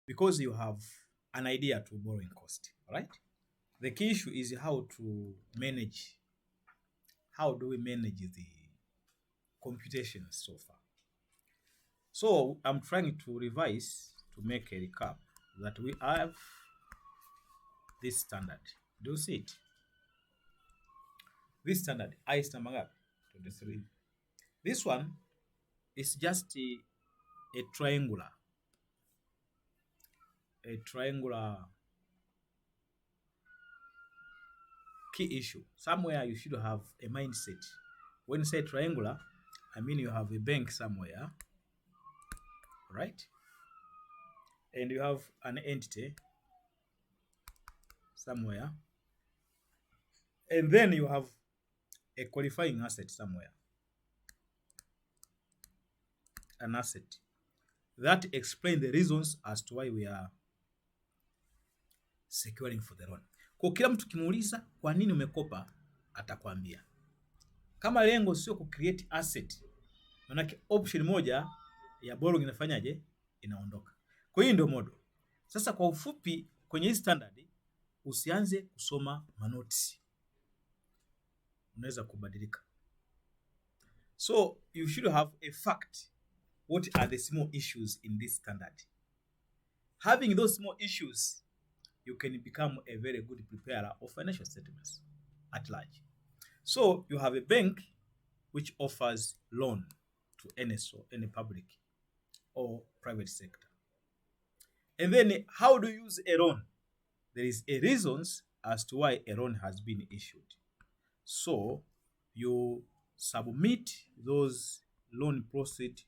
because you have an idea to borrowing cost, right? The key issue is how to manage. How do we manage the computations so far? So I'm trying to revise to make a recap that we have this standard. Do you see it? This standard, I is number 23. This one is just a triangular key issue. Somewhere you should have a mindset. When you say triangular, I mean you have a bank somewhere, right? And you have an entity somewhere. And then you have a qualifying asset somewhere. An asset. That explains the reasons as to why we are securing for the loan. Kwa kila mtu kimuuliza kwa nini umekopa atakwambia. Kama lengo sio kucreate asset, manake option moja ya borrowing inafanyaje? Inaondoka. Kwa hiyo ndio model. Sasa kwa ufupi kwenye hii standard usianze kusoma manoti. Unaweza kubadilika. So you should have a fact. What are the small issues in this standard? Having those small issues, you can become a very good preparer of financial statements at large. So you have a bank which offers loan to any public or private sector. And then how do you use a loan? There is a reasons as to why a loan has been issued. So you submit those loan proceeds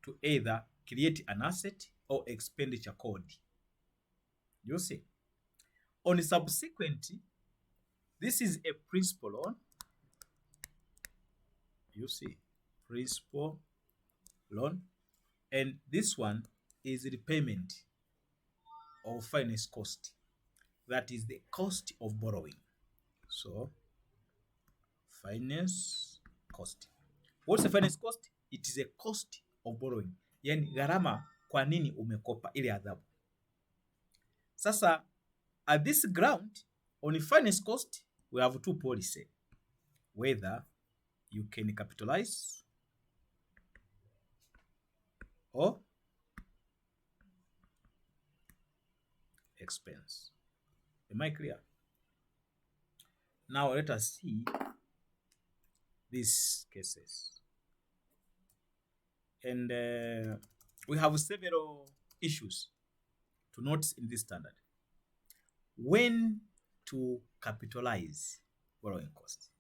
to either create an asset or expenditure code. You see? On subsequent, this is a principal loan. You see, principal loan. And this one is repayment of finance cost. That is the cost of borrowing. So, finance cost. What's the finance cost? It is a cost of borrowing. Yani gharama kwa nini umekopa ile adhabu. Sasa, at this ground, on finance cost, we have two policies. Whether you can capitalize or expense. Am I clear? Now let us see these cases. And we have several issues to note in this standard. When to capitalize borrowing costs.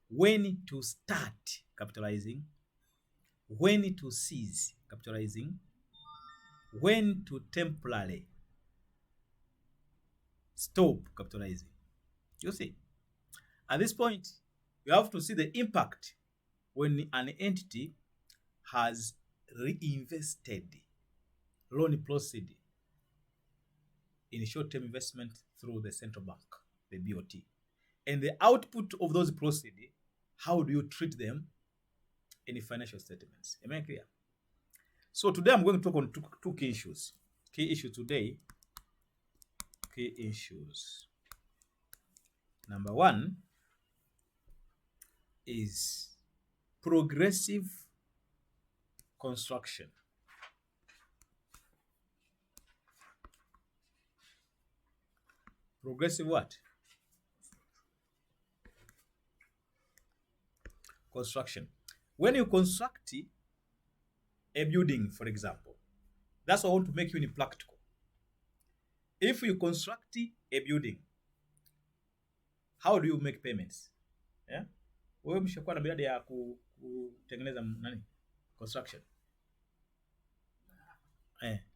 When to start capitalizing. When to cease capitalizing. When to temporarily stop capitalizing. You see, at this point, you have to see the impact when an entity has reinvested loan proceeds in short-term investment through the central bank, the BOT. And the output of those proceeds, how do you treat them in the financial statements? Am I clear? So today I'm going to talk on two key issues. Key issue today, key issues. Number one is progressive construction. Progressive what? Construction. When you construct a building, for example, that's what I want to make you in practical. If you construct a building, how do you make payments? Yeah? Wewe mshakuwa na miradi ya kutengeneza nani? Construction.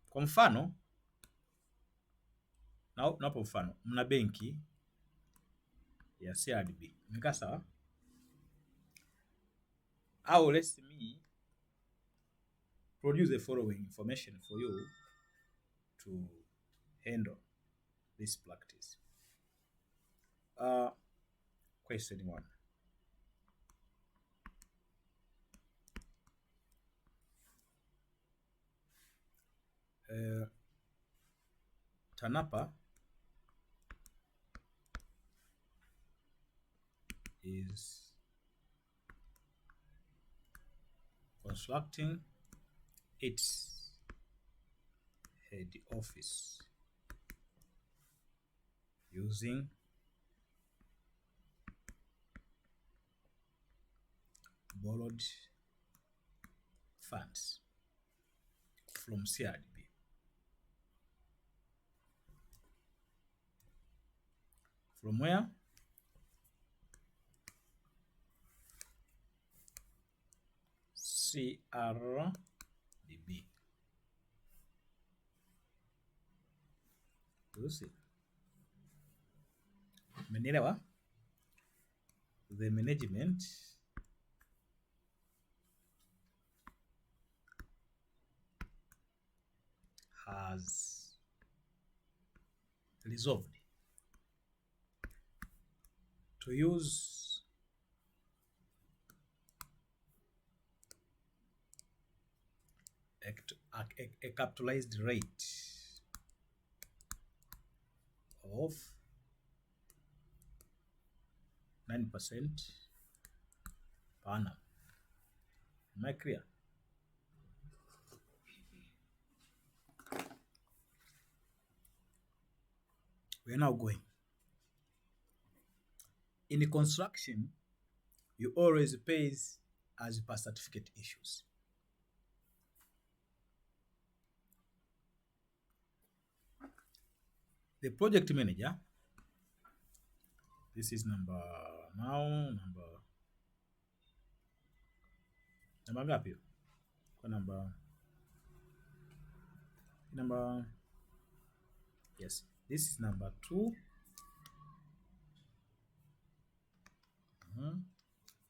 Kwa mfano, napo mfano, mna benki ya CRDB. Nikaa sawa? Au let me produce the following information for you to handle this practice. Question 1. TANAPA is constructing its head office using borrowed funds from CRDB. From where? CRDB. You see? Umenielewa? The management has resolved to use a capitalized rate of 9% per annum. Am I clear? We are now going. In construction, you always pay as per certificate issues. The project manager, this is number ngapi? Kwa number, yes, this is number 2.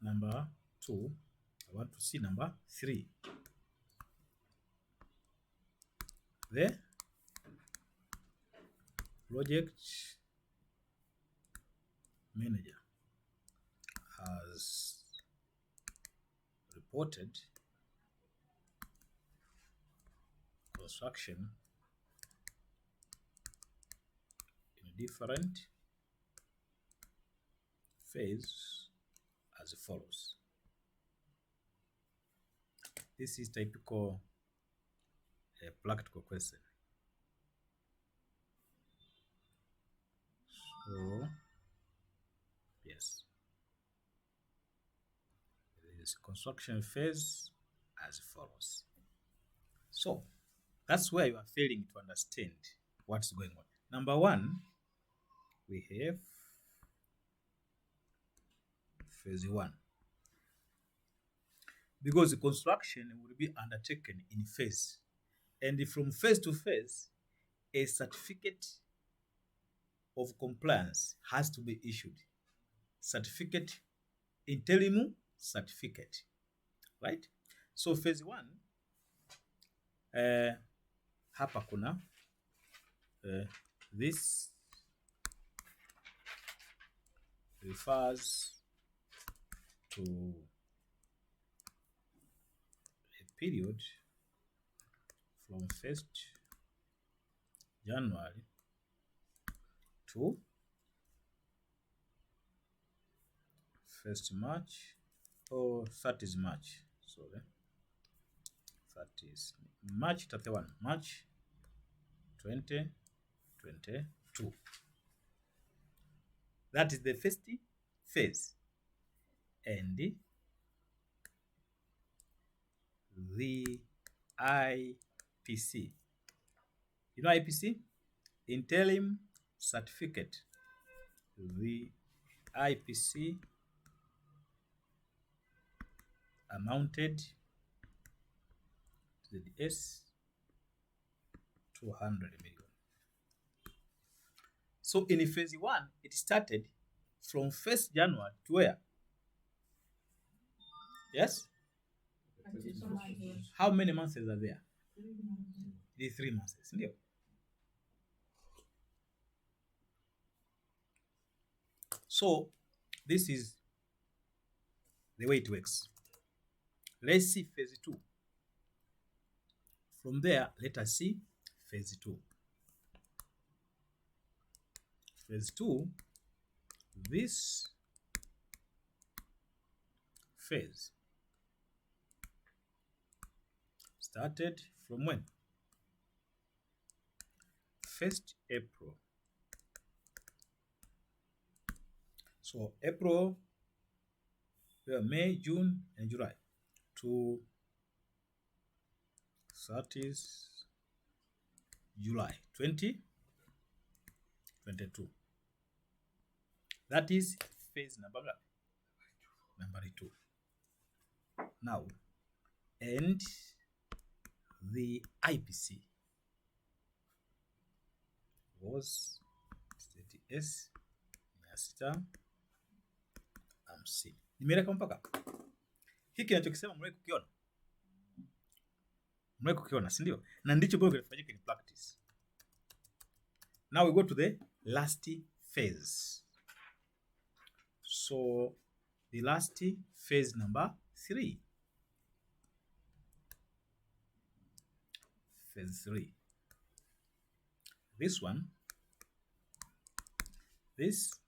Number 2. I want to see number 3. The project manager has reported construction in different phase as follows. This is typical practical question. So, yes, there is construction phase as follows. So, that's where you are failing to understand what's going on. Number 1, we have phase 1. Because the construction will be undertaken in phase. And from phase to phase, a certificate of compliance has to be issued. Certificate, interim certificate, right? So phase 1, hapa kuna this refers to a period from 1st January to 1st March or 30th March. Sorry, 30th March 31, March 2022. That is the first phase. And the IPC. You know IPC? Interim certificate. The IPC amounted to the S 200 million. So in phase 1, it started from 1st January to where? Yes? How many months are there? 3 months. So this is the way it works. Let's see phase 2. From there, let us see phase 2. Phase 2, this phase started from when? 1st April. So April, May, June, and July to 30th July 2022. That is phase number 2. Now, and the IPC was 650. Nimeleka mpaka hiki kinachokisema mwahi kukiona, si ndio? Na ndicho bado kinafanyika in practice. Now we go to the last phase. So the last phase number 3. Phase 3. This one, this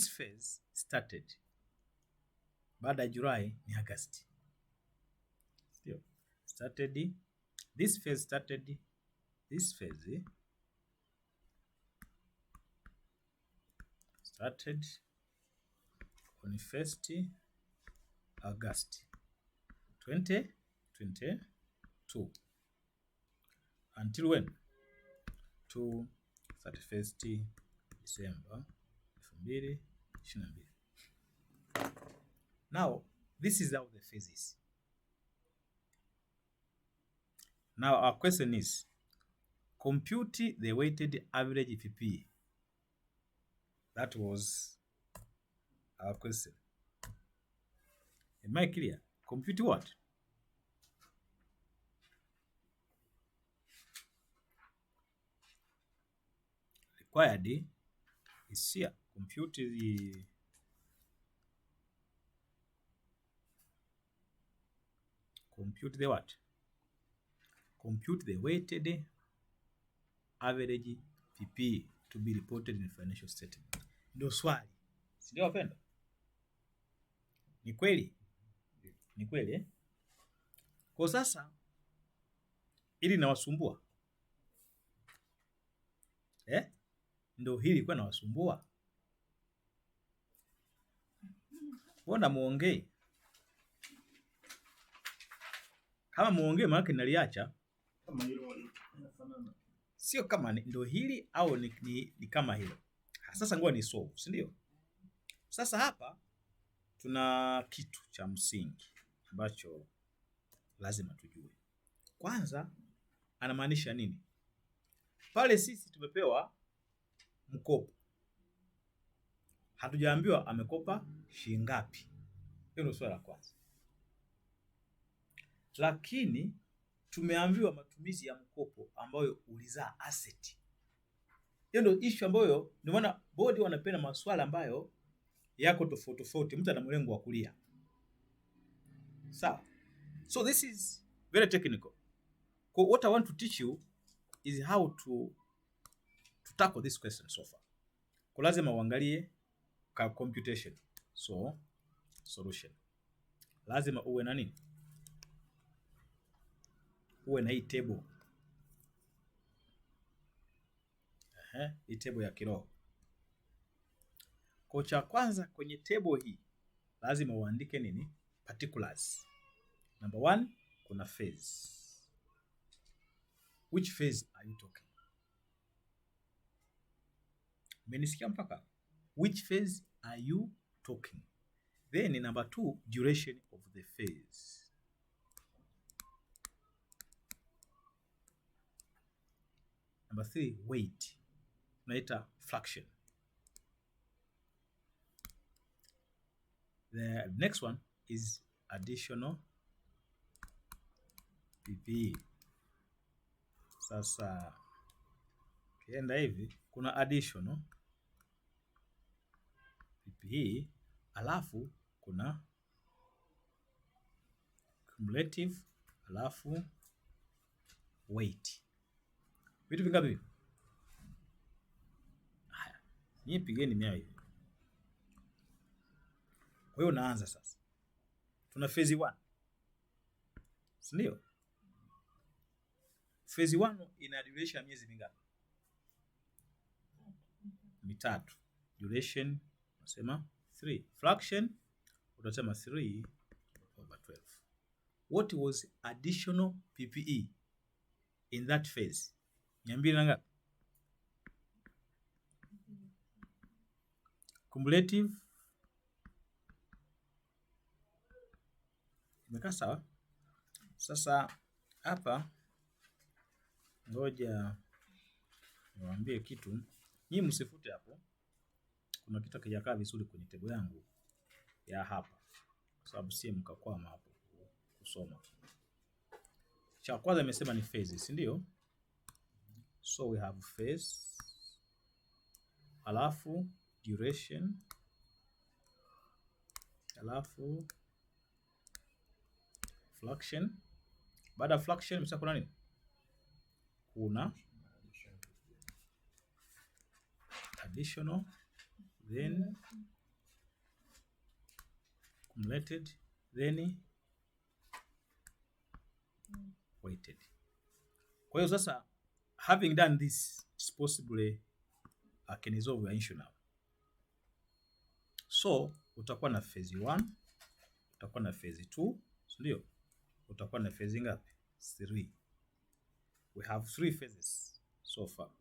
phase started baada ya July ni August. Still started, this phase started, this phase started on 1st August 2022 until when? To 31st December 2022. Now, this is how the phase is. Now, our question is, compute the weighted average Ppe. That was our question. Am I clear? Compute what? Required is here. Compute the what? Compute the weighted average Ppe to be reported in financial statement. Ndio swali. Si ndio wapenda? Ni kweli? Ni kweli eh? Kwa sasa ili nawasumbua. Ndio hili kwa nawasumbua. Mbona muongee? Kama muongee maana naliacha. Kama hilo inafanana. Sio kama ndio hili au ni kama hilo. Sasa ngoja ni solve, si ndio? Sasa hapa tuna kitu cha msingi ambacho lazima tujue. Kwanza anamaanisha nini? Pale sisi tumepewa mkopo. Hatujaambiwa amekopa shilingi ngapi. Hiyo ndio swali la kwanza. Lakini tumeambiwa matumizi ya mkopo ambayo ulizaa asset. Hiyo ndio issue ambayo ndio maana bodi wanapenda maswala ambayo yako tofauti. Mtu ana mlengo wa kulia. Sawa. So this is very technical. What I want to teach you is how to tackle this question so far. Kwa lazima uangalie computation. So solution. Lazima uwe na nini? Uwe na hii table. Hii table ya kiroho. Kwa cha kwanza kwenye table hii lazima uandike nini? Particulars. Number 1, kuna phase. Which phase are you talking? Menisikia mpaka? Which phase are you talking? Then number 2, duration of the phase. Number 3, weight. Tunaita fraction. The next one is additional Ppe. Sasa kienda hivi kuna additional Ppe, alafu kuna cumulative, alafu weight. Vitu vingapi? Nyie pigeni mia hivi. Kwa hiyo naanza sasa. Tuna phase 1. Si ndio? Phase 1 ina duration ya miezi mingapi? Mitatu. Duration unasema 3. Fraction utasema 3/12. What was additional PPE in that phase? 200 na ngapi? Cumulative imekaa sawa. Sasa hapa ngoja niwaambie kitu. Nyinyi msifute hapo. Kuna kitu kijakaa vizuri kwenye tebo yangu ya hapa. Kwa sababu si mkakwama hapo kusoma. Cha kwanza nimesema ni phases, si ndio? So we have phase, alafu duration, alafu fraction. Baada ya fraction msha kuna nini? Kuna additional, then cumulated, then weighted. Kwa hiyo sasa, having done this, it's possibly I can resolve your issue now. So utakuwa na phase 1, utakuwa na phase 2, ndio? Utakuwa na phase ngapi? 3. We have 3 phases so far.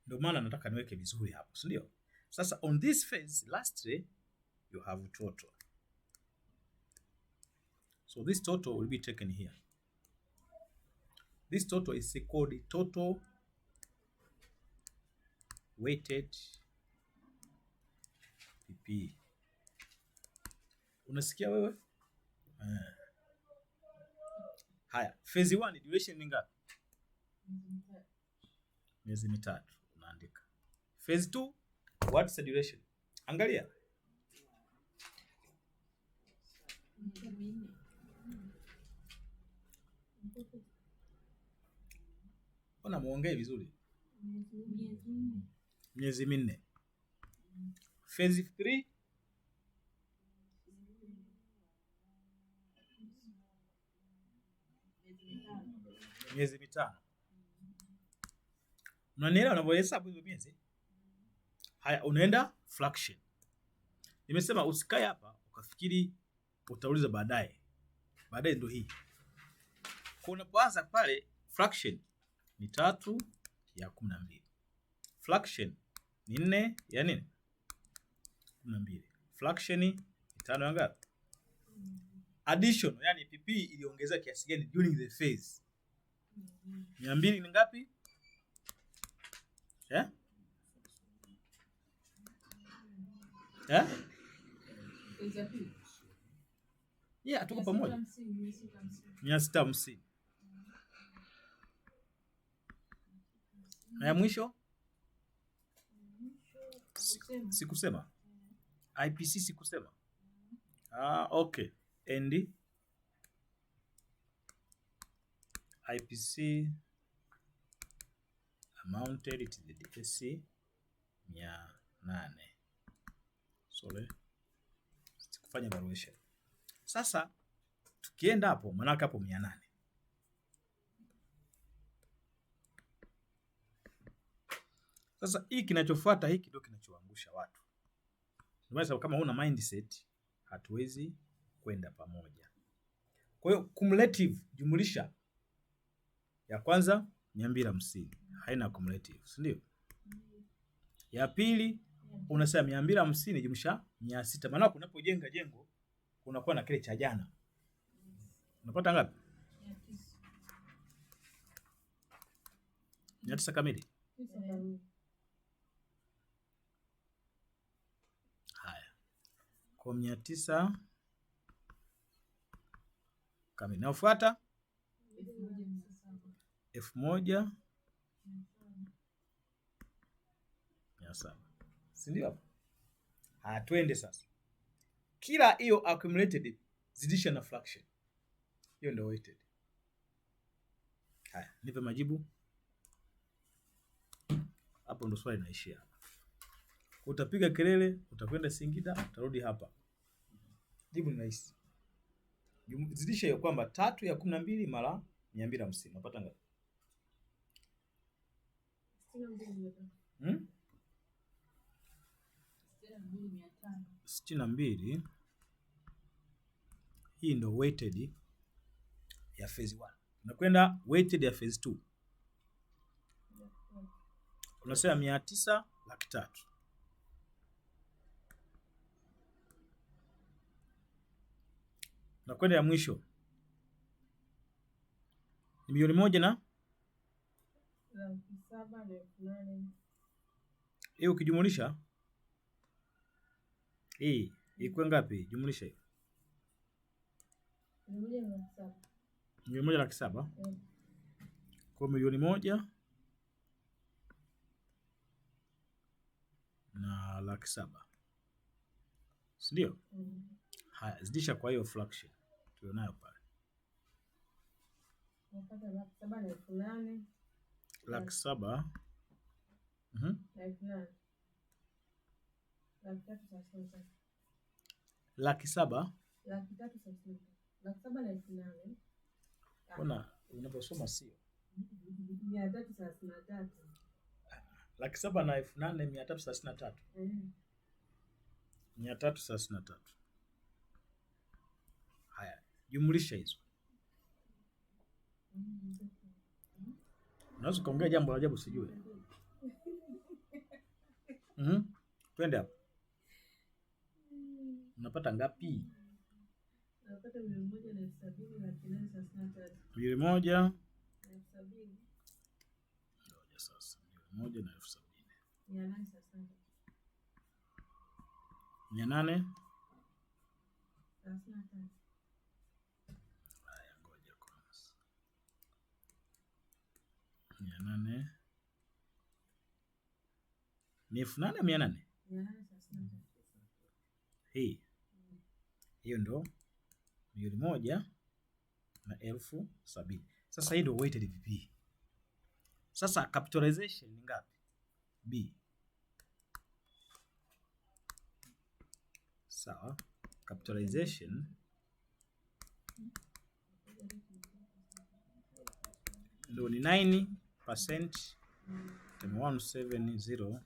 Ndio maana nataka niweke vizuri hapo, si ndio? Sasa on this phase, lastly, you have total. So this total will be taken here. This total is called total weighted PP. Unasikia wewe? Haya, phase 1 duration ni ngapi? Miezi mitatu unaandika. Phase 2, what's the duration? Angalia. Ona muongee vizuri. Miezi minne. Phase 3, miezi mitano. Unanielewa unavyohesabu hizo miezi? Haya, unaenda fraction. Nimesema usikae hapa ukafikiri utauliza baadaye. Baadaye ndio hii. Kwa unapoanza pale fraction ni 3/12. Fraction ni 4 ya nini? 12. Fraction ni 5 ya ngapi? Addition, yani PP iliongeza kiasi gani during the phase? 200 ni ngapi? Yeah, tuko pamoja. 650. Na ya mwisho? Sikusema. IPC sikusema. Okay. And IPC amounted to the DSC 800. Sorry. Sikufanya valuation. Sasa tukienda hapo manaka hapo 800. Sasa hii kinachofuata hiki ndio kinachoangusha watu. Ndio kama huna mindset hatuwezi kwenda pamoja. Kwa hiyo cumulative jumlisha ya kwanza 250 haina cumulative, si ndio? Ya pili unasema 250 jumlisha 600. Maana unapojenga jengo unakuwa na kile cha jana. Unapata ngapi? 900 kamili. Haya. Kwa 900 kamili. Nafuata 1000 700. Si ndio hapo? Twende sasa. Kila hiyo accumulated zidisha na fraction. Hiyo ndio weighted. Haya, nipe majibu. Hapo ndo swali linaishia. Utapiga kelele, utakwenda Singida, utarudi hapa. Jibu ni rahisi. Zidisha hiyo kwamba 3 ya 12 mara 250. Unapata ngapi? 62. Hii ndo weighted ya phase 1. Unakwenda weighted ya phase 2. Unasema 900 laki 3. Unakwenda ya mwisho ni milioni 1 na laki 7 na 8. Hiyo ukijumulisha hii iko ngapi? Jumulisha hiyo. Milioni 1 laki 7. Kwa milioni 1 na laki 7. Si ndio? Haya, zidisha kwa hiyo fraction tulionayo pale. Unapata laki 7 na 8. Laki 7. Laki 7. Laki 3 laki 7 na 8. Kuna unaposoma sio? 333. Laki 7 na 8 333. 333. Haya, jumlisha hizo. Unaweza kuongea jambo la ajabu sijui. Twende hapo. Unapata ngapi? Unapata milioni 1 na 70 laki 833. Milioni 1 na 70. Ngoja sasa. Milioni 1 na 70. 833. 833. Haya, ngoja kwanza. 800 ni 800. Hiyo ndo milioni 1 na 70. Sasa hii ndo weighted VP. Sasa capitalization ni ngapi? B. Sawa. Capitalization ndo ni 9% 170.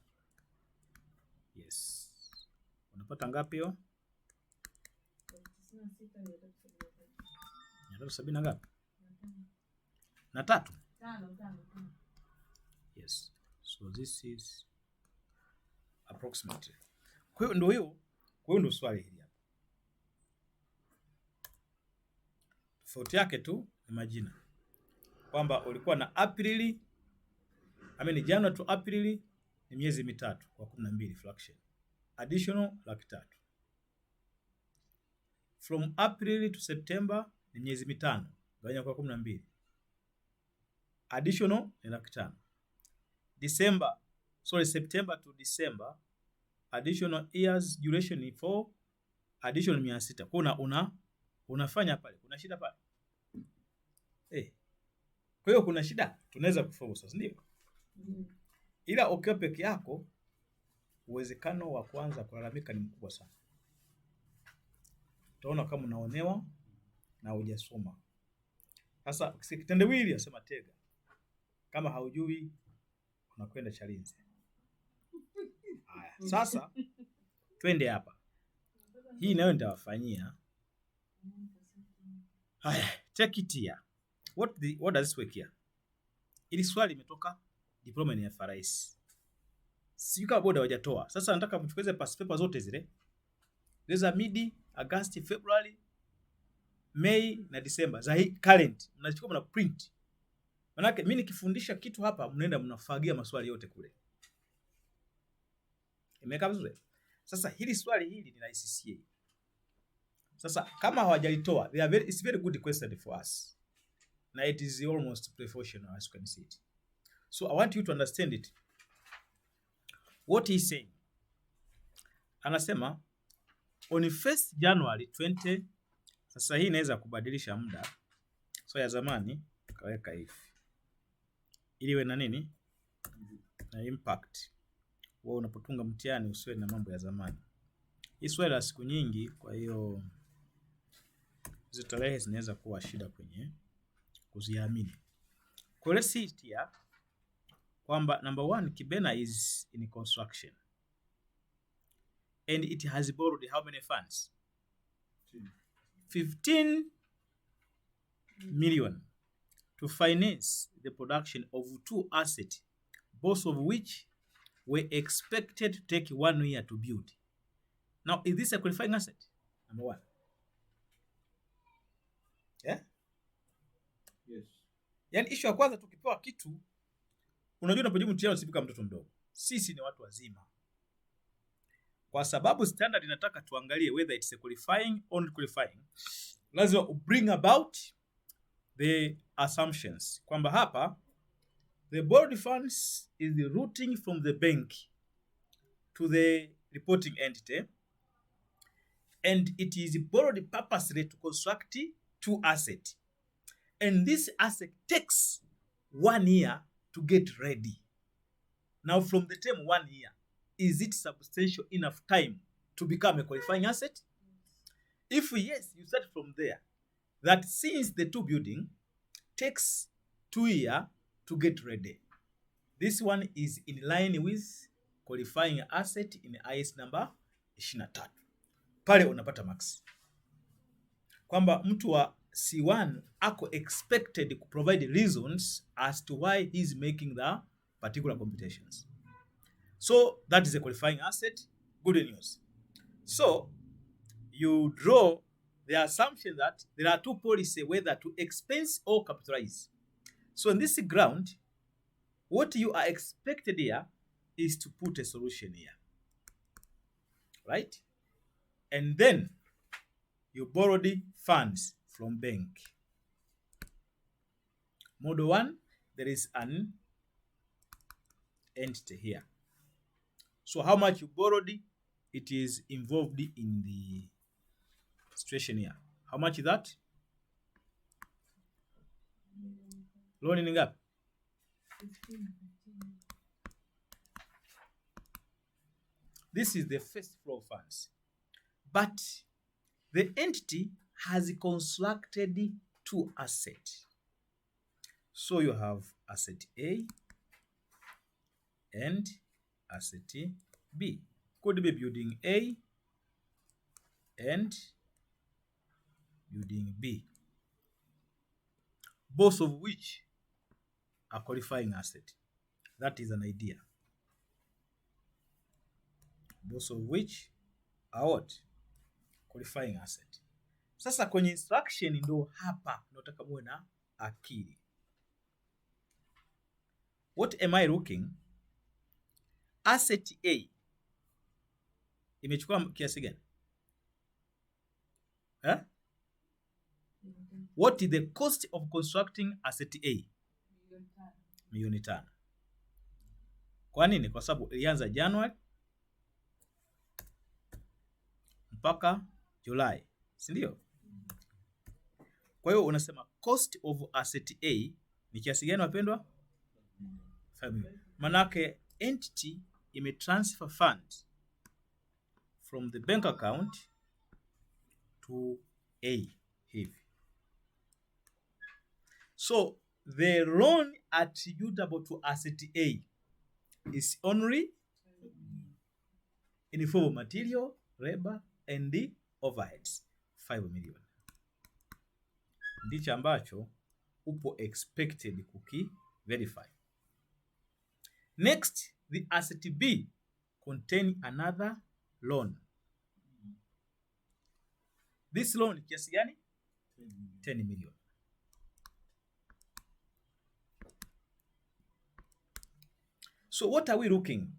Yes. Unapata ngapi hiyo? 370 na ngapi? Na 3. 5. Yes. So this is approximately. Kwa hiyo ndo swali hili hapa. Tofauti yake tu ni majina. Kwamba ulikuwa na Aprili, January to Aprili ni miezi mitatu kwa 12 fraction. Additional laki 3. From April to September ni miezi mitano gawanya kwa 12. Additional ni laki 5. September to December additional years duration ni 4, additional 600. Kwa unafanya pale. Kuna shida pale? Kwa hiyo kuna shida? Tunaweza kufaulu sasa, ndio? Ila ukiwa peke yako uwezekano wa kwanza kulalamika ni mkubwa sana. Utaona kama unaonewa na hujasoma. Sasa kitendawili asema tega. Kama haujui unakwenda Chalinze. Haya, sasa twende hapa. Hii nayo nitawafanyia. Haya, check it here. What does this work here? Ili swali imetoka diploma ya FRS. Sijui kama boda hawajatoa. Sasa nataka mchukue past paper zote zile. Leza midi, August, February, May na December. Za hii current. Mnachukua mna print. Manake mimi nikifundisha kitu hapa mnaenda mnafagia maswali yote kule. Imeka vizuri? Sasa hili swali hili ni la ICCA. Sasa kama hawajalitoa, it's very good question for us. Na it is almost professional as you can see it. So I want you to understand it. What he's saying. Anasema on 1st January 20. Sasa hii inaweza kubadilisha muda. So ya zamani kaweka hivi. iliwe na nini na impact. Wewe unapotunga mtihani usiwe na mambo ya zamani. Hii swali la siku nyingi, kwa hiyo hizo tarehe zinaweza kuwa shida kwenye kuziamini. Kwa let's see here kwamba number 1, Kibena is in construction and it has borrowed how many funds? 15 million to finance the production of 2 assets, both of which were expected to take 1 year to build. Now, is this a qualifying asset? Number 1. Yeah? Yes. Yaani issue ya kwanza tukipewa kitu, unajua unapojibu mtihani usipika mtoto mdogo. Sisi ni watu wazima. Kwa sababu standard inataka tuangalie whether it's a qualifying or not qualifying. Lazima bring about the assumptions. Kwamba hapa the borrowed funds is the routing from the bank to the reporting entity, and it is borrowed purposely to construct 2 assets. And this asset takes 1 year to get ready. Now, from the term 1 year, is it substantial enough time to become a qualifying asset? If yes, you start from there. That since the 2 building takes 2 years to get ready, this one is in line with qualifying asset in IS number 23. Pale unapata max. Kwamba mtu wa C1 ako expected to provide reasons as to why he's making the particular computations. So that is a qualifying asset. Good news. So you draw the assumption that there are 2 policies, whether to expense or capitalize. So in this ground, what you are expected here is to put a solution here, right? And then you borrow the funds from bank. Model 1, there is an entity here. So how much you borrowed, it is involved in the situation here. How much is that? Loan ni ngapi? 15. This is the first flow of funds. But the entity has constructed 2 assets. So you have asset A and asset B. Could be building A and building B, both of which are qualifying asset. That is an idea. Both of which are what? Qualifying asset. Sasa kwenye instruction ndo hapa nataka muwe na akili. What am I looking? Asset A imechukua kiasi gani? What is the cost of constructing asset A? Milioni 5. Kwa nini? Kwa sababu ilianza January mpaka July, si ndio? Kwa hiyo unasema cost of asset A ni kiasi gani wapendwa? 5 million. Manake entity imetransfer funds from the bank account to A hivi. So the loan attributable to asset A is only in the form of material, labor and the overheads, 5 million. Ndicho ambacho upo expected kuki verify. Next, the asset B contain another loan. This loan kiasi gani? 10 million. So what are we looking?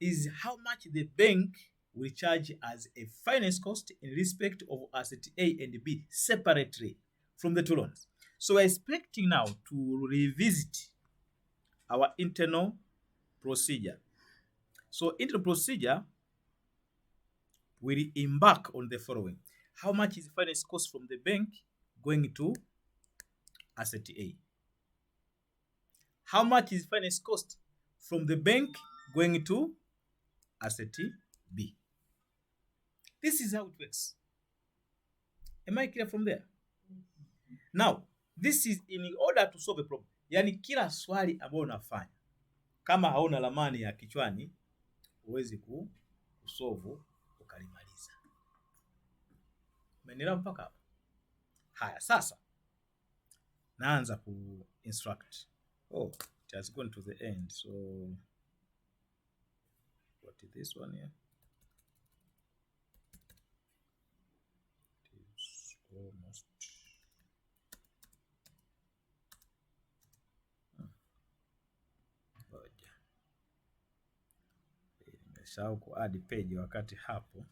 Is how much the bank will charge as a finance cost in respect of asset A and B separately from the 2 loans. So we're expecting now to revisit our internal procedure. So internal procedure will embark on the following. How much is the finance cost from the bank going to asset A? how much is finance cost from the bank going to asset B. This is how it works. Am I clear from there? Now, this is in order to solve a problem. Yani kila swali ambalo unafanya kama hauna ramani ya kichwani huwezi kusolve ukalimaliza. Umeelewa mpaka hapo? Haya, sasa naanza ku instruct. Oh, it has gone to the end. So what is this one here? It is almost nimesahau ku add page wakati hapo.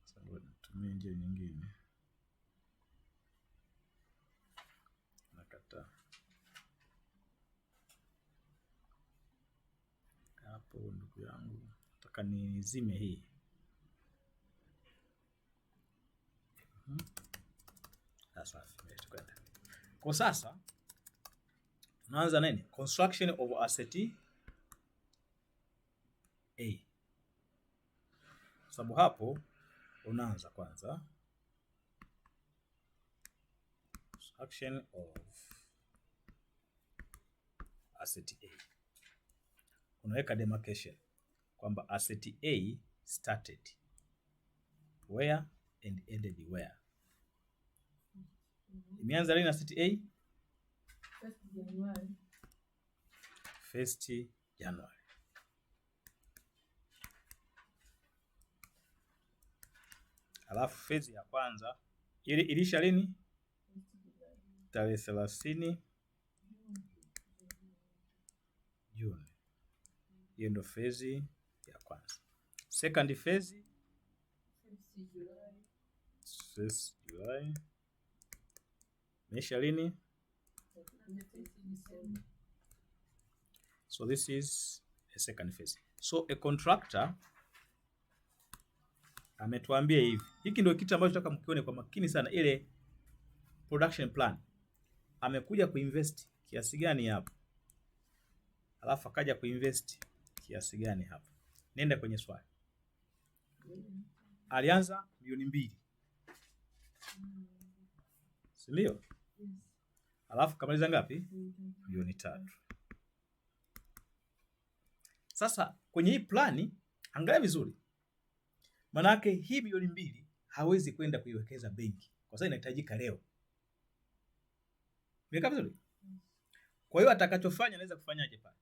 Sababu natumia njia nyingine. Nakata hapo ndugu yangu. Nataka nizime hii. Sasa tumekwenda. Kwa sasa tunaanza nini? Construction of asset A. Sababu hapo unaanza kwanza construction of asset A. Unaweka demarcation kwamba asset A started where and ended where. Imeanza lini asset A? 1st January. Alafu phase ya kwanza ilisha lini? Tarehe 30 June. Hiyo ndio phase ya kwanza. Second phase 1st July. Imeisha lini? So this is a second phase. So a contractor ametuambia hivi. Hiki ndio kitu ambacho nataka mkione kwa makini sana, ile production plan. Amekuja kuinvest kiasi gani hapa? Alafu akaja kuinvest kiasi gani hapa? Nenda kwenye swali. Alianza $2,000,000. Si ndio? Alafu kamaliza ngapi? $3,000,000. Sasa kwenye hii plani angalia vizuri. Manake hii $2,000,000 hawezi kwenda kuiwekeza benki kwa sababu inahitajika leo. Meka vizuri? Kwa hiyo atakachofanya anaweza kufanyaje pale?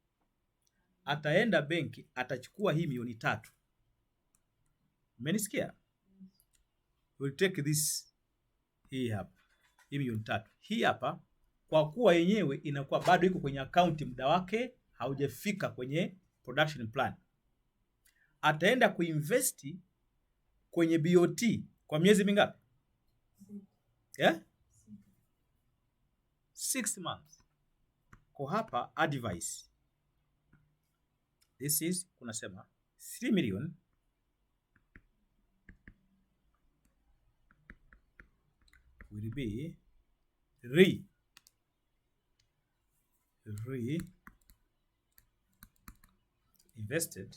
Ataenda benki, atachukua hii $3,000,000. Umenisikia? We'll take this, hii hapa. Hii $3,000,000. Hii hapa kwa kuwa yenyewe inakuwa bado iko kwenye account, muda wake haujafika kwenye production plan. Ataenda kuinvest kwenye BOT kwa miezi mingapi? 6 months. Kwa hapa advice. This is kunasema 3 million will be invested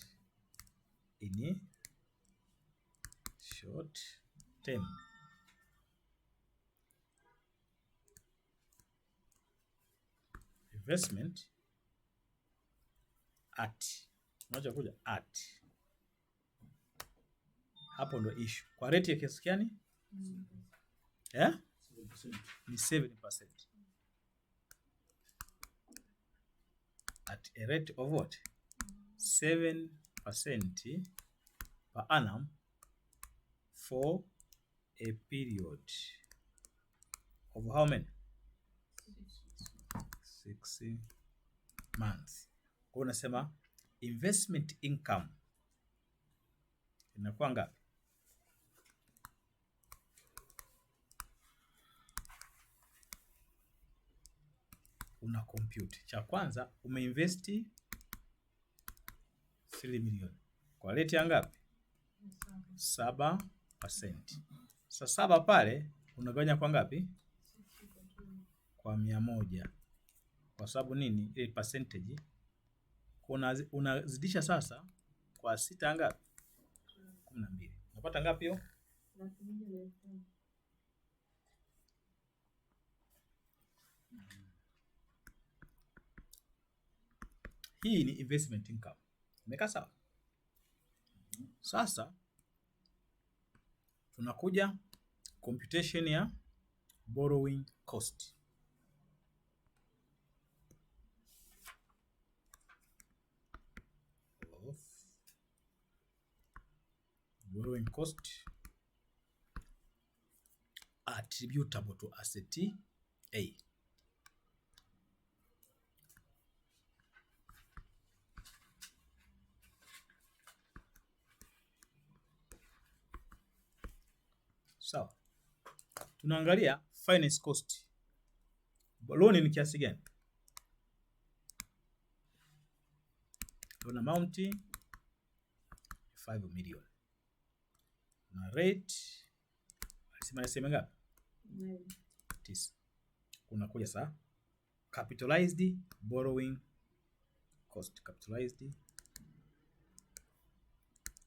in short term investment at hapo ndo issue. Kwa rate ya kiasi gani? Ni 7%. At a rate of what? 7% per annum for a period of how many? 6 months. Kwa unasema investment income inakuwa ngapi? Una compute. Cha kwanza umeinvest 3 million. Kwa rate ya ngapi? 7%. Sasa 7 pale unagawanya kwa ngapi? Kwa 100. kwa sababu nini? Ile percentage unazidisha sasa kwa 6 ngapi? 12. Unapata ngapi hiyo? Hii ni investment income. Imekaa sawa? Sasa tunakuja computation ya borrowing cost. Borrowing cost attributable to asset A. Sawa. Tunaangalia finance cost. Loan ni kiasi gani? Loan amount 5 million. Na rate nasema ngapi? 9. Unakuja sasa capitalized borrowing cost. Capitalized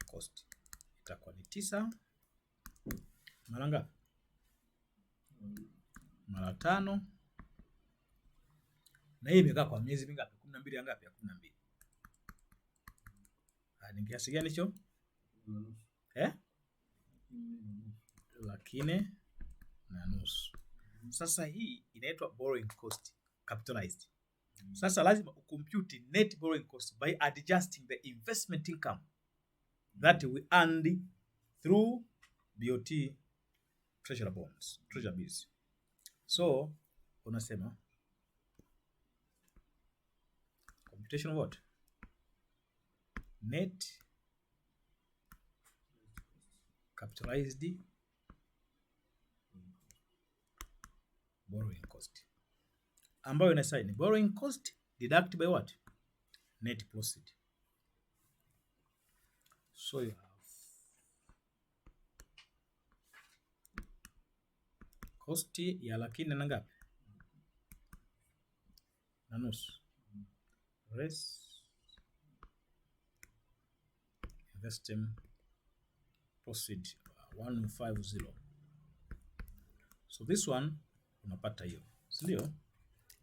cost itakuwa ni 9 mara ngapi? Mara 5. Na hii imekaa kwa miezi mingapi? 12 ya ngapi? Ya 12. Ni kiasi gani hicho? 4,500,000. Sasa hii inaitwa borrowing cost capitalized. Sasa lazima ucompute net borrowing cost by adjusting the investment income that we earned through BOT treasury bonds, treasury bills. So unasema computation what? Net capitalized borrowing cost, ambayo inasaini borrowing cost deduct by what? Net proceed. So you have cost ya 100,000 na ngapi? Na nusu. Less investment proceed 150. So this one unapata hiyo, si ndio?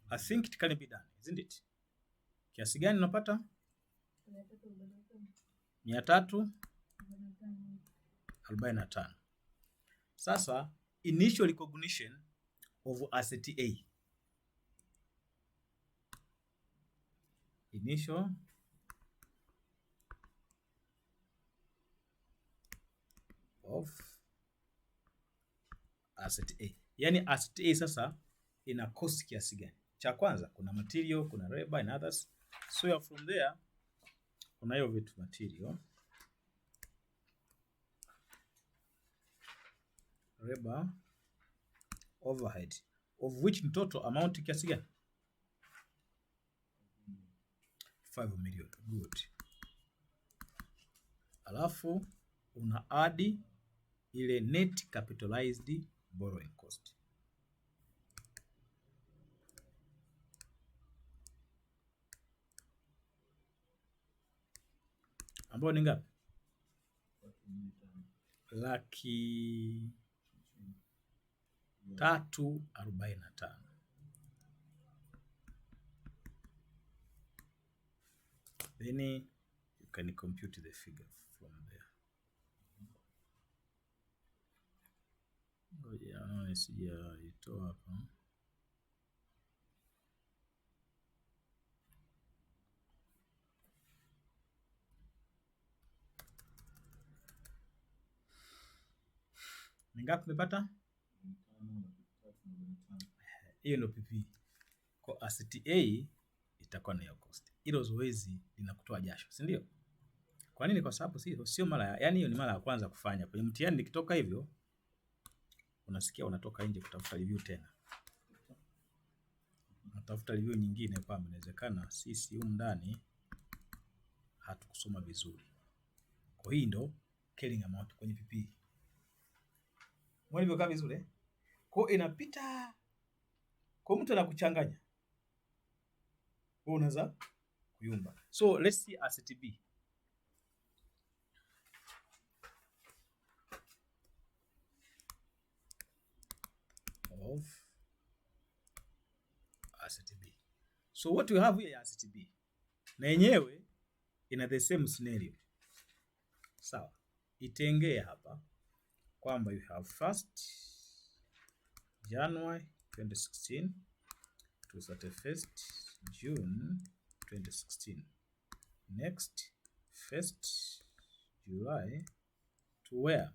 I think it can be done, isn't it? Kiasi gani unapata? 345. Sasa initial recognition of asset A. Initial of asset A. Yaani asset A sasa ina cost kiasi gani? Cha kwanza kuna material, kuna labor and others. So from there kuna hiyo vitu material, labor, overhead, of which in total amount kiasi gani? 5 million. Good. Alafu una add ile net capitalized borrowing cost. Ambayo ni ngapi? 345. Then you can compute the figure from there. Ngoja naona sijaitoa hapa. Ni ngapi umepata? Hiyo ndio PP. Kwa asset A itakuwa na hiyo cost. Hilo zoezi linakutoa jasho, si ndio? Kwa nini? Kwa sababu sio mara, yani hiyo ni mara ya kwanza kufanya. Kwenye mtihani nikitoka hivyo unasikia unatoka nje kutafuta review tena. Unatafuta review nyingine kwamba inawezekana sisi humu ndani hatukusoma vizuri. Kwa hiyo ndo carrying amount kwenye PP. Mwalimu kaa vizuri. Kwa inapita kwa mtu anakuchanganya. wewe unaweza kuyumba. So let's see asset B. Of asset B. So what we have here ya asset B na yenyewe ina the same scenario. Sawa, itengee hapa kwamba you have 1st January 2016 to 31st June 2016. Next 1st July to where?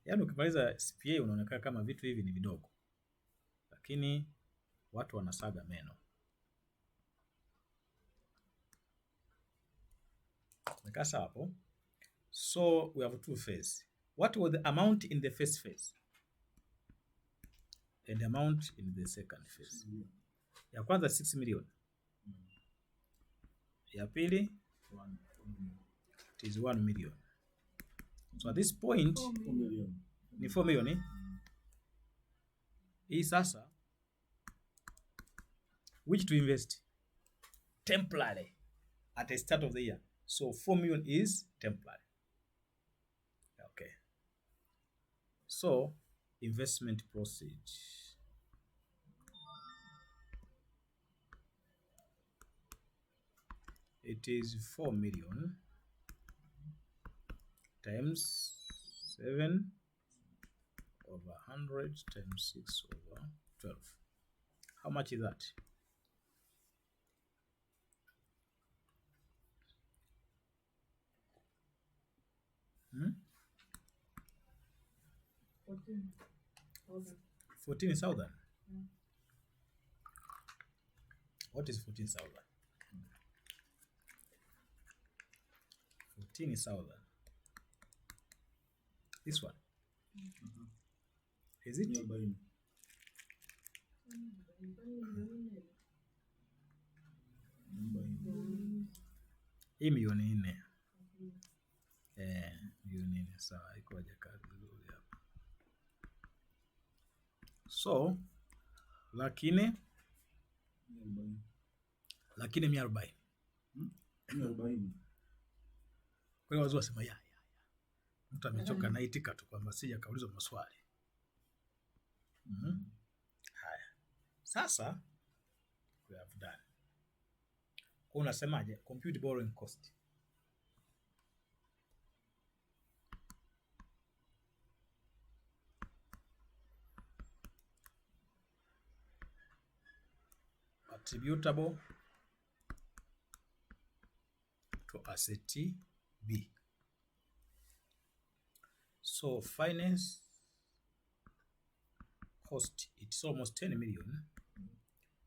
Yaani ukimaliza CPA unaonekana kama vitu hivi ni vidogo, lakini watu wanasaga meno. Nikasa hapo. So we have two phases. What was the amount in the first phase and the amount in the second phase? Ya kwanza 6 million. Ya pili it is 1 million. So at this point ni 4 million eh? Hii sasa which to invest temporarily at the start of the year. So 4 million is temporary. Okay. So investment proceed. It is 4 million times 7 over 100 times 6 over 12. How much is that? Hmm? 14,000. 14,000. What is 14,000? 14,000. This one. Is it? Hii milioni 4. Milioni 4 sawa, iko hajakaa vizuri hapa. So lakini 140. Kwa hiyo wazee wasema ya. Mtu amechoka na itika tu kwamba sija kaulizwa maswali. Haya. Sasa we have done. Kwa unasemaje? Compute borrowing cost. Attributable to asset B. So finance cost, it's almost 10 million.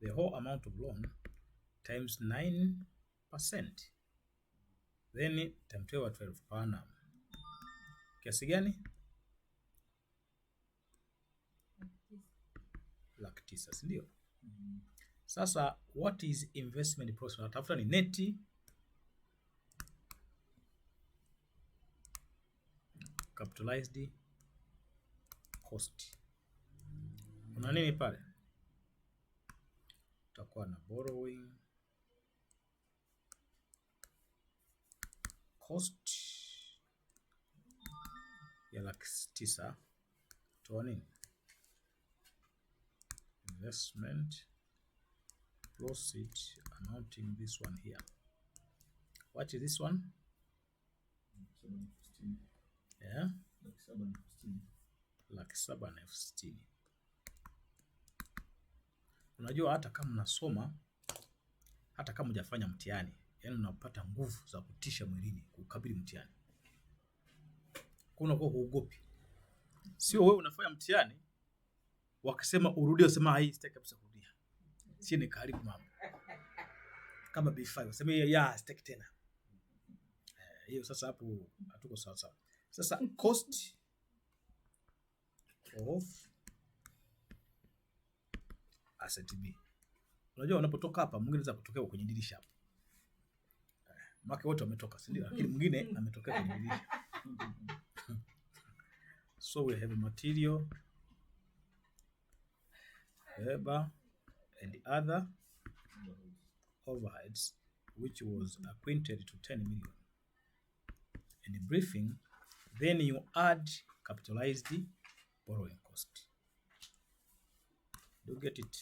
The whole amount of loan times 9%. Then times 12 per annum. Kiasi gani? 900,000, si ndio? Sasa what is investment process? Natafuta ni neti capitalized cost. Una nini pale? Utakuwa na borrowing cost ya 900,000. Toa nini? Investment proceed amounting this one here. What is this one? Yeah? 760. Unajua hata kama unasoma, hata kama hujafanya mtihani, yani unapata nguvu za kutisha mwilini kukabili mtihani. Kuna kwa kuogopi. Sio wewe unafanya mtihani wakisema urudie usema hii sitaki kabisa kurudia. Si ni karibu mama. Kama B5 useme ya sitaki tena. Hiyo sasa hapo hatuko sawa sawa. Sasa cost of asset B. Unajua unapotoka hapa mwingine anaweza kutokea kwenye dirisha hapa. Maki wote wametoka, si ndio? Lakini mwingine ametokea kwenye dirisha. So we have material, labor, and other overheads, which was acquainted to 10 million. And briefing, then you add capitalized borrowing cost. Do you get it?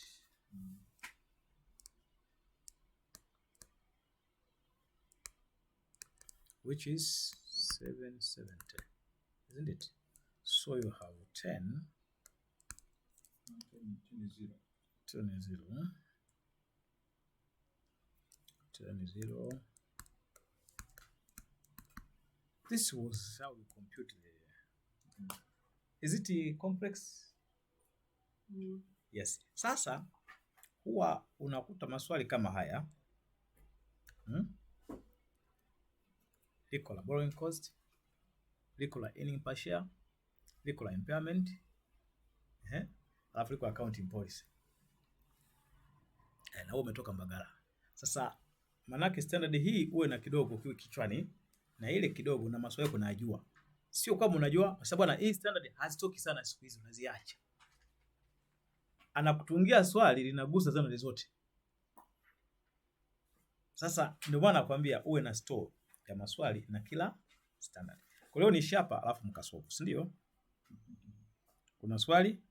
Which is 770, isn't it? So you have 10 0. This was how we compute the. Is it complex? Yes. Sasa huwa unakuta maswali kama haya. Liko la borrowing cost, liko la earning per share, liko la impairment, alafu liko accounting policy. Na wewe umetoka Mbagala. Sasa manake standard hii uwe na kidogo kiwe kichwani na ile kidogo na maswali yako unajua. Sio kama unajua kwa sababu na hii standard hazitoki sana siku hizi unaziacha. Anakutungia swali linagusa standard zote. Sasa ndio maana nakwambia uwe na store ya maswali na kila standard. Kwa leo ni shapa alafu mkasolve, si ndio? Kuna swali?